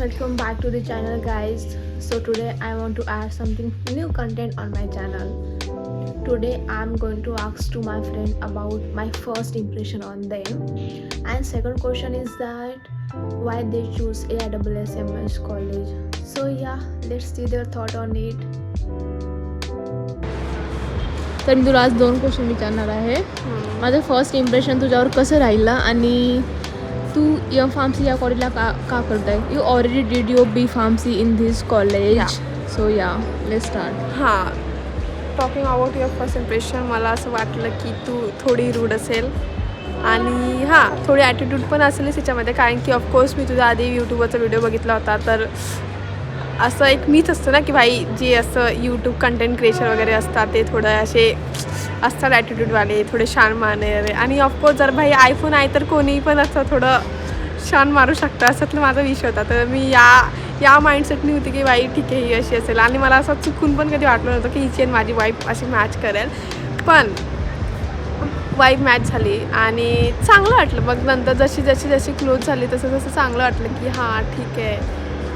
welcome back to the channel guys. So today I want to add something new content on my channel. Today I'm going to ask to my friend about my first impression on them, and second question is that why they choose AISSMS college. So yeah, let's see their thought on it. तर मी तुला आज 2 question विचारणार आहे. माझं first impression तुझ्यावर कसं राहिलं आणि तू एम फार्मसी या कॉलेजला का करताय. You already did your B pharmacy in this college. So yeah let's start. हां, talking about your first impression, मला असं वाटलं की तू थोडी रूड असेल आणि हां थोडी ॲटिट्यूड पण असेलच त्याच्यामध्ये, कारण की ऑफकोर्स मी तुझा आधी यूट्यूबवरचा व्हिडिओ बघितला होता. तर असं एक मीच असतं ना की भाई जे असं यूट्यूब कंटेंट क्रिएशन वगैरे असतात ते थोडं असे असतात ॲटिट्यूडवाले, थोडे शान मारणारे. आणि ऑफकोर्स जर भाई आयफोन आहे तर कोणीही पण असं थोडं शान मारू शकतं असं माझा विषय होता. तर मी या माइंडसेटनी होती की बाई ठीक आहे ही अशी असेल, आणि मला असं चुकून पण कधी वाटलं नव्हतं की हिची आणि माझी वाईफ अशी मॅच करेल. पण वाईफ मॅच झाली आणि चांगलं वाटलं. मग नंतर जशी क्लोज झाली तसं चांगलं वाटलं की हां ठीक आहे,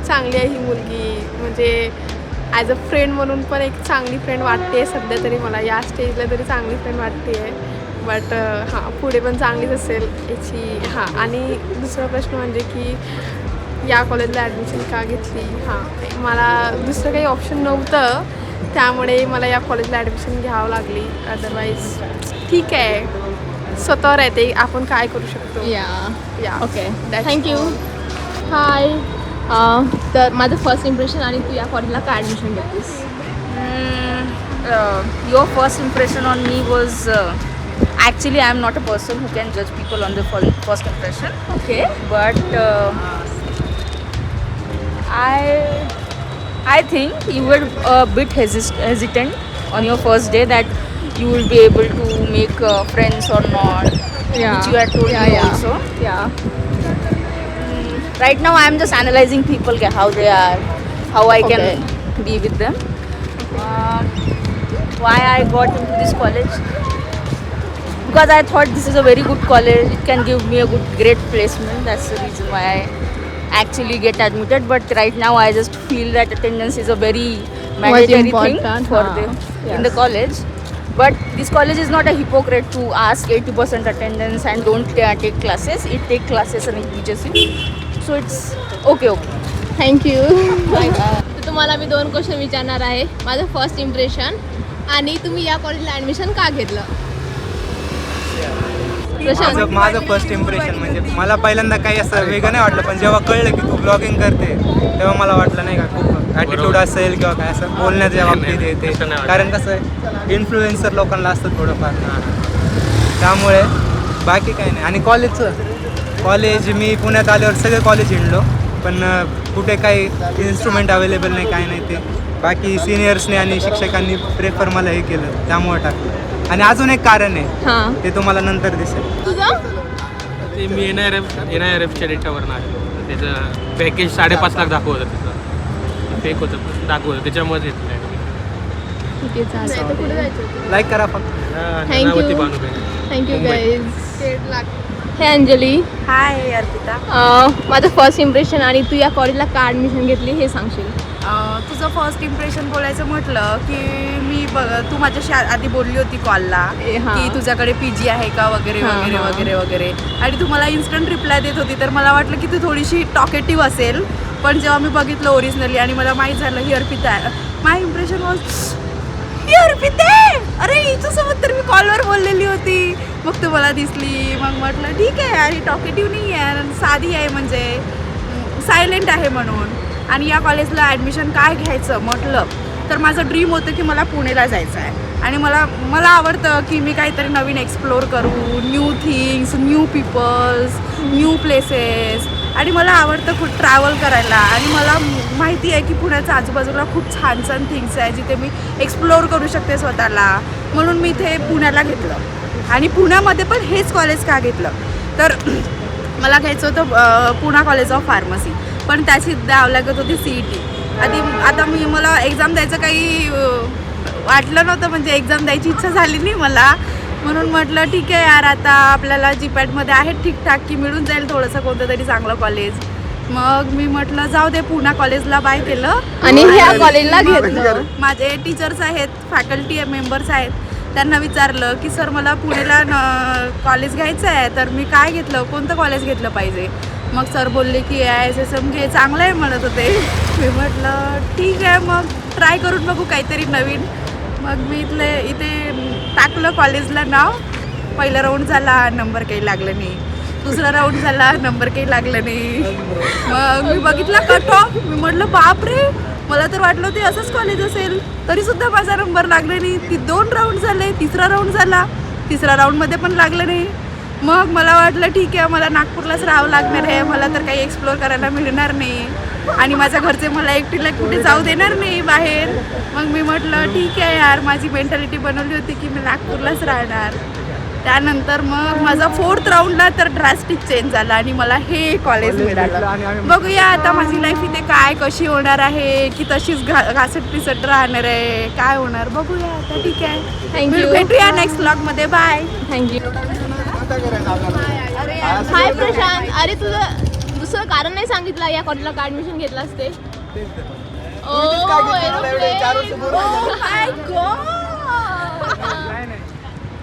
चांगली आहे ही मुलगी. म्हणजे ॲज अ फ्रेंड म्हणून पण एक चांगली फ्रेंड वाटते सध्या तरी, मला या स्टेजला तरी चांगली फ्रेंड वाटते आहे. बट हां पुढे पण चांगलीच असेल याची. हां, आणि दुसरा प्रश्न म्हणजे की या कॉलेजला ॲडमिशन का घेतली. हां, मला दुसरं काही ऑप्शन नव्हतं, त्यामुळे मला या कॉलेजला ॲडमिशन घ्यावं लागली. अदरवाईज ठीक आहे, स्वतःवर आहे ते, आपण काय करू शकतो. या ओके, थँक्यू. हाय, तर माझं फर्स्ट इम्प्रेशन आणि तू या कॉलेजला काय ॲडमिशन घेतलीस. Your first impression on me was actually I am not a person who can judge people on the first impression. Okay. But I think you were a bit hesitant on your first day that you will be able to make friends or not. Yeah. Which you had told me also. Yeah. Right now I am just analyzing people, how they are, how I can be with them. Why I got into this college? Because I thought this is a very good college. It can give me a great placement. That's the reason why I actually get admitted. But right now I just feel that attendance is a very mandatory thing for in the college. But this college is not a hypocrite to ask 80% attendance and don't take classes. It take classes and it teaches you. So it's okay. Thank you. तर तुम्हाला मी 2 question विचारणार आहे. माझं first impression आणि तुम्ही या कॉलेजला admission का घेतलं. माझं फर्स्ट इम्प्रेशन म्हणजे मला पहिल्यांदा काही असं वेगळं नाही वाटलं, पण जेव्हा कळलं की तू ब्लॉगिंग करते तेव्हा मला वाटलं नाही का खूप ॲटिट्यूड असेल किंवा काय असं बोलण्याच्या बाबतीत येते. कारण कसं आहे इन्फ्लुएन्सर लोकांना असतं थोडंफार, त्यामुळे बाकी काही नाही. आणि कॉलेज मी पुण्यात आल्यावर सगळे कॉलेज हिंडलो, पण कुठे काही इन्स्ट्रुमेंट अवेलेबल नाही, काय नाही. ते बाकी सिनियर्सने आणि शिक्षकांनी प्रेफर मला हे केलं, त्यामुळे टाकलं. आणि अजून एक कारण आहे, ते तुम्हाला नंतर दिसेल. तुझं ते मी NIRFच्या डेटावरून आहे. त्याचं पॅकेज 5.5 लाख दाखवत होतं, त्याचं फेक होतं दाखवतं, त्याच्यामुळे घेतलं आहे. ठीक आहे, चालेल. कुठे जायचं. लाईक करा फक्त. Thank you guys. हे अंजली. हाय अर्पिता. माझं फर्स्ट इम्प्रेशन आणि तू या कॉलेजला का ॲडमिशन घेतली हे सांगशील. तुझं फर्स्ट इम्प्रेशन बोलायचं म्हटलं की मी तू माझ्याशी आधी बोलली होती कॉलला की तुझ्याकडे PG आहे का वगैरे वगैरे वगैरे वगैरे, आणि तू मला इन्स्टंट रिप्लाय देत होती. तर मला वाटलं की तू थोडीशी टॉकेटिव्ह असेल, पण जेव्हा मी बघितलं ओरिजिनली आणि मला माहीत झालं ही अर्पिता आहे, माय इम्प्रेशन वॉज ही अर्पिता आहे. अरे हिच्यासोबत तर मी कॉलवर बोललेली होती. मग तू मला दिसली, मग म्हटलं ठीक आहे यार, ही टॉकेटिव्ह नाही आहे, साधी आहे, म्हणजे सायलेंट आहे म्हणून. आणि या कॉलेजला ॲडमिशन काय घ्यायचं म्हटलं तर माझं ड्रीम होतं की मला पुणेला जायचं आहे, आणि मला आवडतं की मी काहीतरी नवीन एक्सप्लोर करू, new things, new peoples, new places. आणि मला आवडतं खूप ट्रॅव्हल करायला, आणि मला माहिती आहे की पुण्याच्या आजूबाजूला खूप छान छान थिंग्स आहे जिथे मी एक्सप्लोर करू शकते स्वतःला. म्हणून मी इथे पुण्याला घेतलं. आणि पुण्यामध्ये पण हेच कॉलेज का घेतलं तर मला घ्यायचं होतं पुणा कॉलेज ऑफ फार्मसी, पण त्याची द्यावं लागत होती CET. आता मला एक्झाम द्यायचं काही वाटलं नव्हतं, म्हणजे एक्झाम द्यायची इच्छा झाली नाही मला. म्हणून म्हटलं ठीक आहे यार, आता आपल्याला GPATमध्ये आहे ठीकठाक की मिळून जाईल थोडंसं कोणतं तरी चांगलं कॉलेज. मग मी म्हटलं जाऊ दे, पुणा कॉलेजला बाय केलं. आणि ह्या कॉलेजला घेतलं. माझे टीचर्स आहेत, फॅकल्टी मेंबर्स आहेत, त्यांना विचारलं की सर मला पुण्याला कॉलेज घ्यायचं आहे, तर मी काय घेतलं, कोणतं कॉलेज घेतलं पाहिजे. मग सर बोलले की AISSM घे, चांगलं आहे म्हणत होते. मी म्हटलं ठीक आहे, मग ट्राय करून बघू काहीतरी नवीन. मग मी इथे टाकलं कॉलेजला नाव. पहिला राऊंड झाला, नंबर काही लागलं नाही. दुसरा राऊंड झाला, नंबर काही लागलं नाही. मग मी बघितला कट ऑफ. मी म्हटलं बापरे, मला तर वाटलं ते असंच कॉलेज असेल, तरीसुद्धा माझा नंबर लागला नाही. 2 राऊंड झाले, तिसरा राऊंड झाला, तिसऱ्या राऊंडमध्ये पण लागलं नाही. मग मला वाटलं ठीक आहे, मला नागपूरलाच राहावं लागणार आहे, मला तर काही एक्सप्लोअर करायला मिळणार नाही आणि माझ्या घरचे मला एकटीला कुठे जाऊ देणार नाही बाहेर. मग मी म्हटलं ठीक आहे यार, माझी मेंटॅलिटी बनवली होती की मी नागपूरलाच राहणार. त्यानंतर मग माझा 4th राऊंडला तर ड्रास्टिक चेंज झाला आणि मला हे कॉलेज मिळालं. बघूया आता माझी लाईफ इथे काय कशी होणार आहे, की तशीच घासट पिसट राहणार आहे, काय होणार बघूया आता. ठीक आहे, थँक्यू. भेटूया नेक्स्ट ब्लॉगमध्ये. बाय. थँक्यू. हाय प्रशांत, अरे तुझं दुसरं कारण नाही सांगितलं या कॉलेजला का ॲडमिशन घेतलं असते.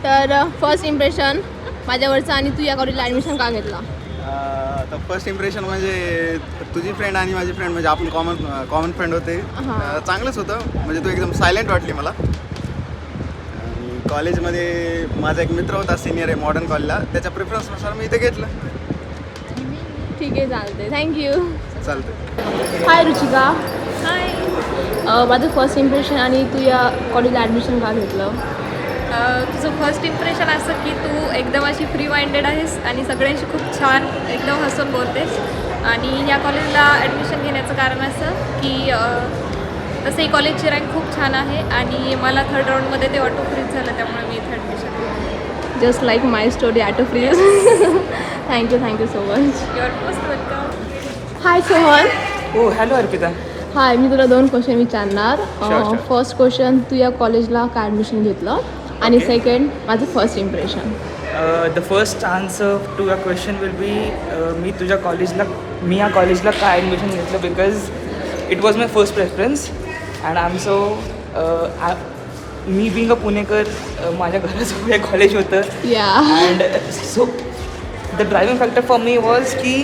तर फर्स्ट इम्प्रेशन माझ्यावरचं, आणि तू या कॉलेजला ॲडमिशन का घेतला. तर फर्स्ट इम्प्रेशन म्हणजे तुझी फ्रेंड आणि माझी फ्रेंड, म्हणजे आपण कॉमन फ्रेंड होते. चांगलंच होतं, म्हणजे तू एकदम सायलेंट वाटली मला. आणि कॉलेजमध्ये माझा एक मित्र होता, सिनियर आहे मॉडर्न कॉलेजला, त्याच्या प्रेफरन्सनुसार मी इथे घेतलं. ठीक आहे, चालते. थँक्यू. चालतं. हाय रुचिका. हाय. माझं फर्स्ट इम्प्रेशन आणि तू या कॉलेजला ॲडमिशन का घेतलं. तुझं फर्स्ट इम्प्रेशन असं की तू एकदम अशी फ्री माइंडेड आहेस आणि सगळ्यांशी खूप छान एकदम हसून बोलतेस. आणि या कॉलेजला ॲडमिशन घेण्याचं कारण असं की तसंही कॉलेजची रँक खूप छान आहे आणि मला 3rd राऊंडमध्ये ते ऑटो फ्रीज झालं, त्यामुळे मी इथे ॲडमिशन घेतलं. Just like my story auto freeze. Thank you so much. You are most welcome. Hi Sohan. हो हॅलो अर्पिता. हाय, मी तुला 2 क्वेश्चन विचारणार. Sure. फर्स्ट क्वेश्चन, तू या कॉलेजला का ॲडमिशन घेतलं, आणि सेकंड माझं first impression. The first answer to your question will be मी या कॉलेजला का ॲडमिशन घेतलं because it was my first preference and I am so me being a पुणेकर, माझ्या घराजवळ एक कॉलेज होतं या. And so the driving factor for me was की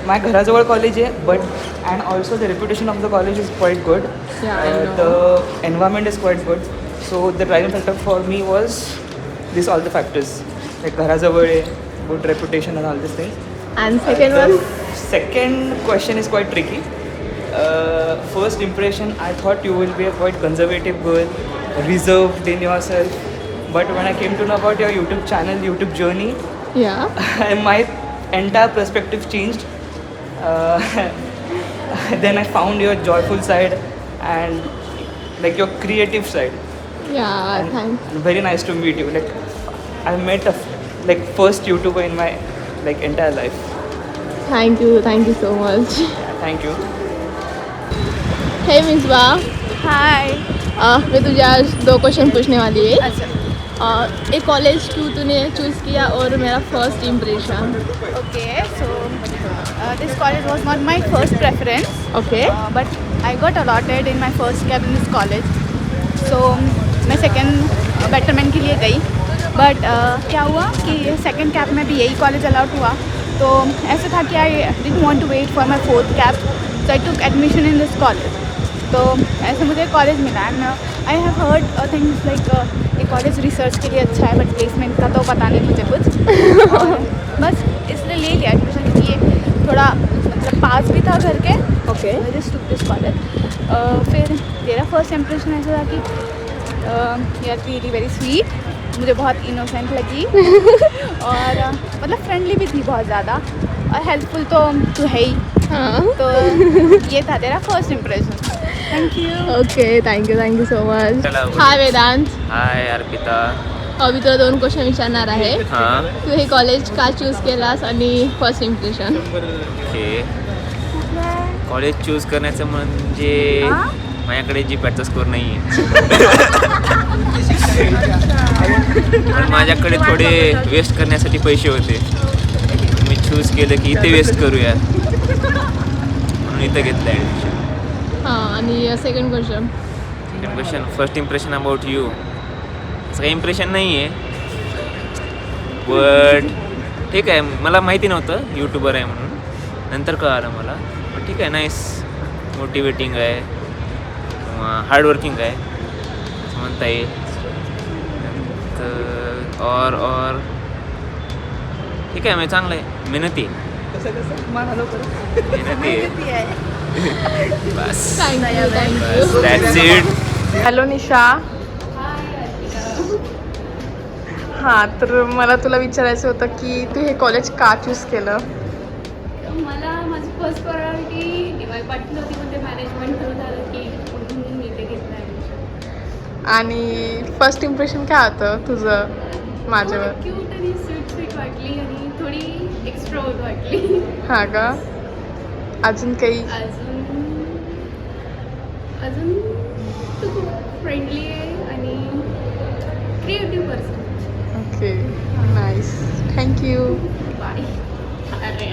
माझ्या घराजवळ कॉलेज आहे but and also the reputation of the college is quite good, the environment is quite good. So the driving factor for me was this all the factors, like घराजवळ आहे, good reputation and all these things. And second one? Second question is quite tricky. First impression, I thought you will be a quite conservative girl, reserved in yourself. But when I came to know about your YouTube channel, YouTube journey, Yeah. my entire perspective changed. Then I found your joyful side and like your creative side. Yeah, thanks. Very nice to meet you. Like I met a first YouTuber in my entire life. Thank you so much. Thank you. Hey Misbah. हाय. मैं तुझे आज 2 question पूछने वाली है. एक college क्यों तूने choose KIA और मेरा first impression. Okay, so this college was not my first preference. Okay. But I got allotted in my first cap in this college. So मैं सेकेंड बेटरमेंट के लिए गई. बट क्या हुआ कि सेकेंड कैप में भी यही कॉलेज अलाउड हुआ. तो ऐसा था कि I didn't want to wait for my 4th CAP, so I took admission in this college. तो ऐसे मुझे कॉलेज मिला. And I have heard things like ये कॉलेज रिसर्च के लिए अच्छा है बट प्लेसमेंट का तो पता नहीं मुझे कुछ. और बस इसलिए ले लिया एडमिशन, क्योंकि ये थोड़ा मतलब पास भी था घर के. Okay. I just took this college. फिर तेरा फर्स्ट इम्प्रेशन ऐसा था कि you are really very sweet. मुझे बहुत इनोसेंट लगी और मतलब फ्रेंडली भी थी बहुत ज़्यादा, और हेल्पफुल तो तू है ही. हाँ. तो ये था तेरा first impression. Thank you. Okay, thank you so much. Hi Vedant. Hi Arpita. मी तुला 2 क्वेश्चन विचारणार आहे. हां तू हे कॉलेज का चूज केलास आणि first impression. Okay. College choose करण्याचं म्हणजे माझ्याकडे जीपॅटचा स्कोर नाही आहे पण माझ्याकडे थोडे वेस्ट करण्यासाठी पैसे होते. मी चूज केलं की इथे वेस्ट करूया. म्हणून इथं घेतलं ॲडमिशन. हां आणि second question. Second question, first impression about you. असं काही इम्प्रेशन नाही आहे, बट ठीक आहे. मला माहिती नव्हतं यूट्यूबर आहे म्हणून, नंतर कळालं मला. पण ठीक आहे, नाईस, मोटिवेटिंग आहे किंवा हार्डवर्किंग आहे असं म्हणता येईल. तर और ठीक आहे, म्हणजे चांगलं आहे, मेहनती आहे. मेहनती आहे. बस दॅट्स इट. हॅलो निशा. हां तर मला तुला विचारायचं होतं की तू हे कॉलेज का चूज केलं? मला माझी फर्स्ट प्रायोरिटी DY पाटील होती, म्हणजे मॅनेजमेंट थ्रू झालं की म्हणून मी इथे घेतलं ॲडमिशन. आणि फर्स्ट इम्प्रेशन काय होतं तुझं माझ्यावर? क्यूट आणि स्वीट वाटली आणि थोडी एक्स्ट्रोवर्ट वाटली. हां का? अजून काही? अजून तू खूप फ्रेंडली आहे आणि creative person. Okay, nice, thank you. Bye. अरे